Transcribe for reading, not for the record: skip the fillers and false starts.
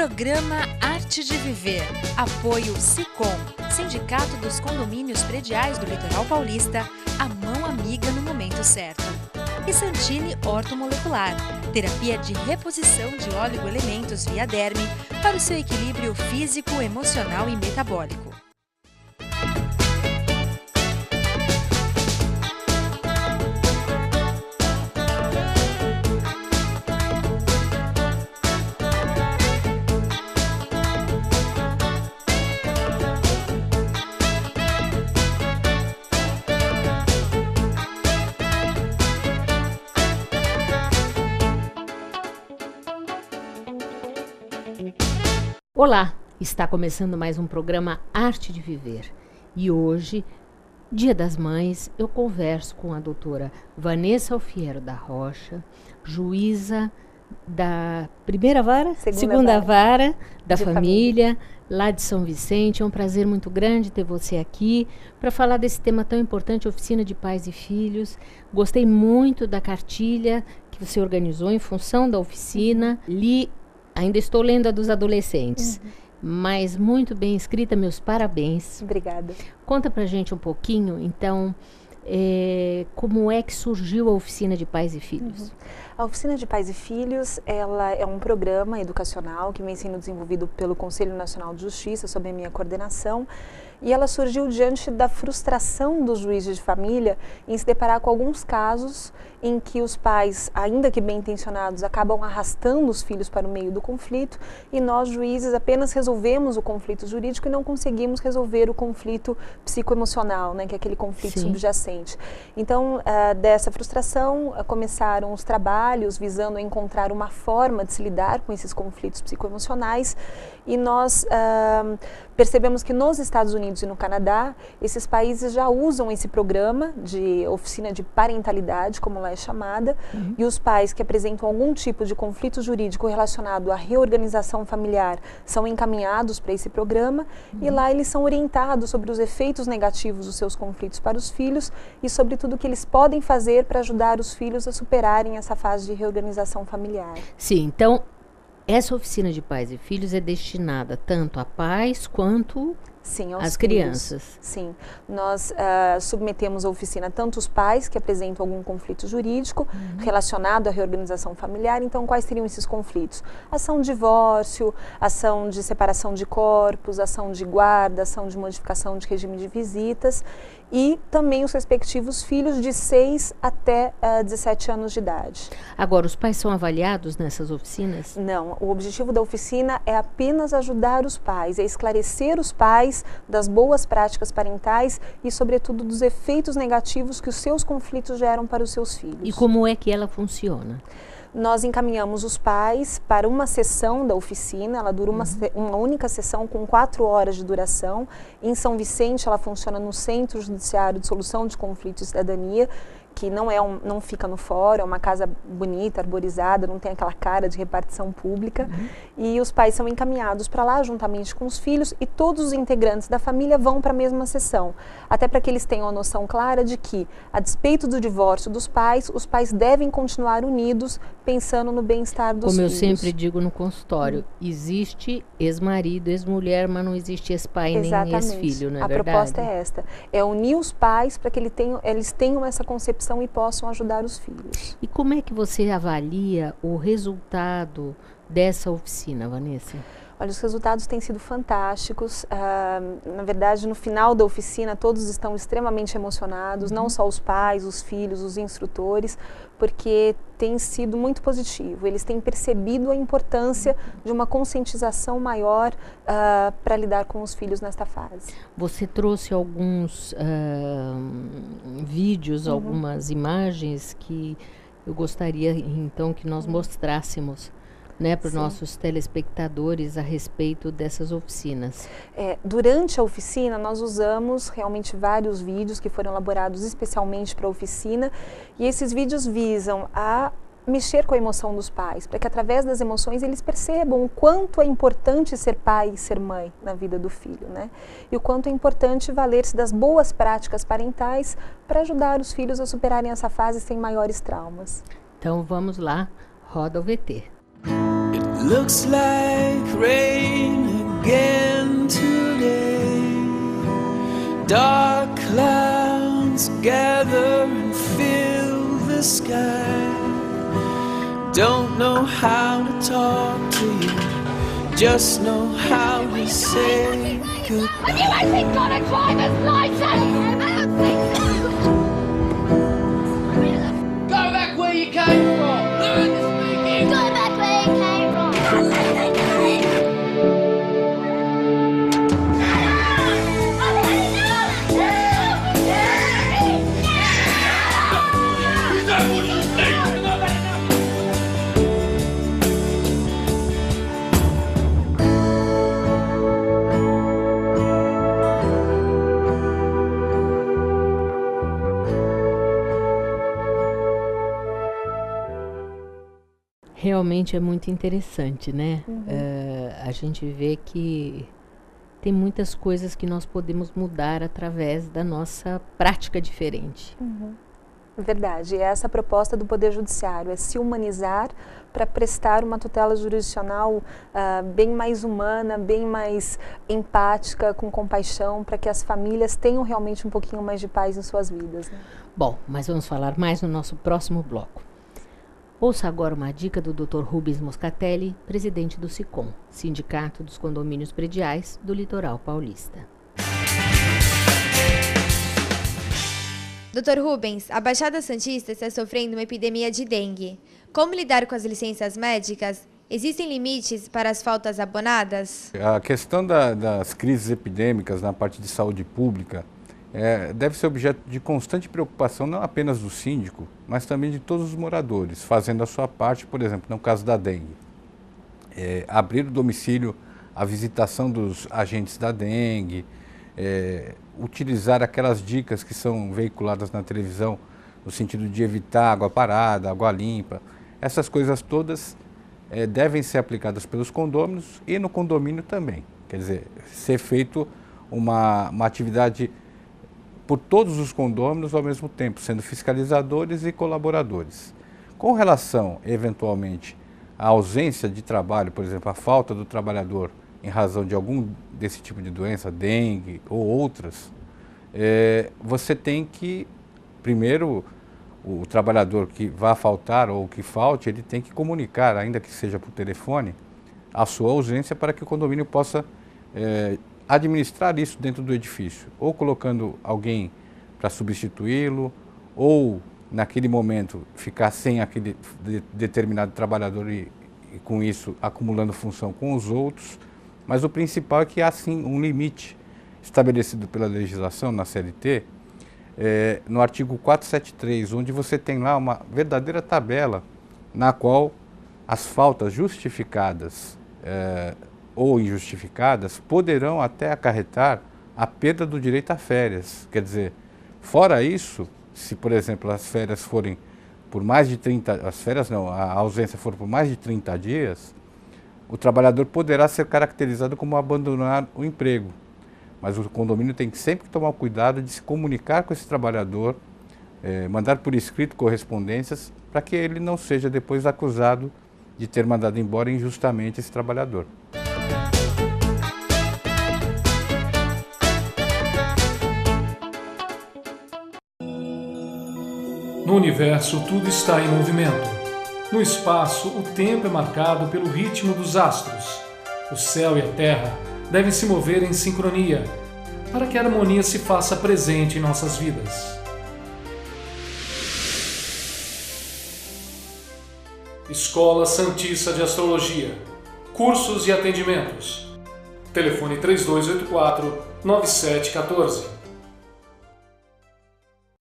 Programa Arte de Viver. Apoio Sicom, Sindicato dos Condomínios Prediais do Litoral Paulista, a mão amiga no momento certo. E Santini Ortomolecular, terapia de reposição de oligoelementos via derme para o seu equilíbrio físico, emocional e metabólico. Olá, está começando mais um programa Arte de Viver e hoje, Dia das Mães, eu converso com a doutora Vanessa Alfiero da Rocha, juíza da primeira vara? Segunda vara da família, lá de São Vicente. É um prazer muito grande ter você aqui para falar desse tema tão importante, oficina de pais e filhos. Gostei muito da cartilha que você organizou em função da oficina, ainda estou lendo a dos adolescentes, mas muito bem escrita, meus parabéns. Obrigada. Conta pra gente um pouquinho, então, como é que surgiu a Oficina de Pais e Filhos? A Oficina de Pais e Filhos, ela é um programa educacional que vem sendo desenvolvido pelo Conselho Nacional de Justiça, sob a minha coordenação, e ela surgiu diante da frustração dos juízes de família em se deparar com alguns casos em que os pais, ainda que bem intencionados, acabam arrastando os filhos para o meio do conflito e nós, juízes, apenas resolvemos o conflito jurídico e não conseguimos resolver o conflito psicoemocional, né, que é aquele conflito subjacente. Então, dessa frustração, começaram os trabalhos visando encontrar uma forma de se lidar com esses conflitos psicoemocionais e nós percebemos que nos Estados Unidos e no Canadá, esses países já usam esse programa de oficina de parentalidade, como lá é chamada, e os pais que apresentam algum tipo de conflito jurídico relacionado à reorganização familiar são encaminhados para esse programa e lá eles são orientados sobre os efeitos negativos dos seus conflitos para os filhos e sobre tudo o que eles podem fazer para ajudar os filhos a superarem essa fase de reorganização familiar. Sim, então essa oficina de pais e filhos é destinada tanto a pais quanto às crianças. Sim, nós submetemos a oficina tanto os pais que apresentam algum conflito jurídico relacionado à reorganização familiar. Então, quais seriam esses conflitos? Ação de divórcio, ação de separação de corpos, ação de guarda, ação de modificação de regime de visitas e também os respectivos filhos de 6 até 17 anos de idade. Agora, os pais são avaliados nessas oficinas? Não, o objetivo da oficina é apenas ajudar os pais, é esclarecer os pais das boas práticas parentais e, sobretudo, dos efeitos negativos que os seus conflitos geram para os seus filhos. E como é que ela funciona? Nós encaminhamos os pais para uma sessão da oficina, ela dura uma única sessão com 4 horas de duração. Em São Vicente, ela funciona no Centro Judiciário de Solução de Conflitos e Cidadania, que não fica no fórum, é uma casa bonita, arborizada, não tem aquela cara de repartição pública. E os pais são encaminhados para lá, juntamente com os filhos, e todos os integrantes da família vão para a mesma sessão. Até para que eles tenham a noção clara de que, a despeito do divórcio dos pais, os pais devem continuar unidos, pensando no bem-estar dos filhos. Como eu sempre digo no consultório, existe ex-marido, ex-mulher, mas não existe ex-pai nem ex-filho, não é verdade? A proposta é esta, é unir os pais para que eles tenham essa concepção e possam ajudar os filhos. E como é que você avalia o resultado dessa oficina, Vanessa? Olha, os resultados têm sido fantásticos. Na verdade, no final da oficina, todos estão extremamente emocionados, não só os pais, os filhos, os instrutores, porque tem sido muito positivo. Eles têm percebido a importância de uma conscientização maior para lidar com os filhos nesta fase. Você trouxe alguns vídeos, algumas imagens que eu gostaria, então, que nós mostrássemos, né, para os nossos telespectadores a respeito dessas oficinas. Durante a oficina, nós usamos realmente vários vídeos que foram elaborados especialmente para a oficina, e esses vídeos visam a mexer com a emoção dos pais, para que através das emoções eles percebam o quanto é importante ser pai e ser mãe na vida do filho, né? E o quanto é importante valer-se das boas práticas parentais para ajudar os filhos a superarem essa fase sem maiores traumas. Então vamos lá, roda o VT. It Looks like rain again today. Dark clouds gather and fill the sky. Don't know how to talk to you, just know how to say goodbye. He's got a driver's license! Go back where you came from! Learn to speak English! Go back where you came from! Realmente é muito interessante, né? A gente vê que tem muitas coisas que nós podemos mudar através da nossa prática diferente. Verdade, é essa a proposta do Poder Judiciário, é se humanizar para prestar uma tutela jurisdicional bem mais humana, bem mais empática, com compaixão, para que as famílias tenham realmente um pouquinho mais de paz em suas vidas, né? Bom, mas vamos falar mais no nosso próximo bloco. Ouça agora uma dica do Dr. Rubens Moscatelli, presidente do SICOM, Sindicato dos Condomínios Prediais do Litoral Paulista. Dr. Rubens, a Baixada Santista está sofrendo uma epidemia de dengue. Como lidar com as licenças médicas? Existem limites para as faltas abonadas? A questão das crises epidêmicas na parte de saúde pública deve ser objeto de constante preocupação, não apenas do síndico, mas também de todos os moradores, fazendo a sua parte, por exemplo, no caso da dengue. Abrir o domicílio à visitação dos agentes da dengue, utilizar aquelas dicas que são veiculadas na televisão, no sentido de evitar água parada, água limpa. Essas coisas todas devem ser aplicadas pelos condôminos e no condomínio também. Quer dizer, ser feito uma atividade por todos os condôminos ao mesmo tempo, sendo fiscalizadores e colaboradores. Com relação, eventualmente, à ausência de trabalho, por exemplo, a falta do trabalhador em razão de algum desse tipo de doença, dengue ou outras, você tem que, primeiro, o trabalhador que vá faltar ou que falte, ele tem que comunicar, ainda que seja por telefone, a sua ausência para que o condomínio possa administrar isso dentro do edifício, ou colocando alguém para substituí-lo, ou naquele momento ficar sem aquele determinado trabalhador e com isso acumulando função com os outros. Mas o principal é que há sim um limite estabelecido pela legislação na CLT, no artigo 473, onde você tem lá uma verdadeira tabela na qual as faltas justificadas ou injustificadas poderão até acarretar a perda do direito a férias. Quer dizer, fora isso, se por exemplo as férias forem por mais de 30, a ausência for por mais de 30 dias, o trabalhador poderá ser caracterizado como abandonar o emprego. Mas o condomínio tem que sempre tomar o cuidado de se comunicar com esse trabalhador, mandar por escrito correspondências, para que ele não seja depois acusado de ter mandado embora injustamente esse trabalhador. No universo, tudo está em movimento. No espaço, o tempo é marcado pelo ritmo dos astros. O céu e a terra devem se mover em sincronia, para que a harmonia se faça presente em nossas vidas. Escola Santista de Astrologia. Cursos e atendimentos. Telefone 3284-9714.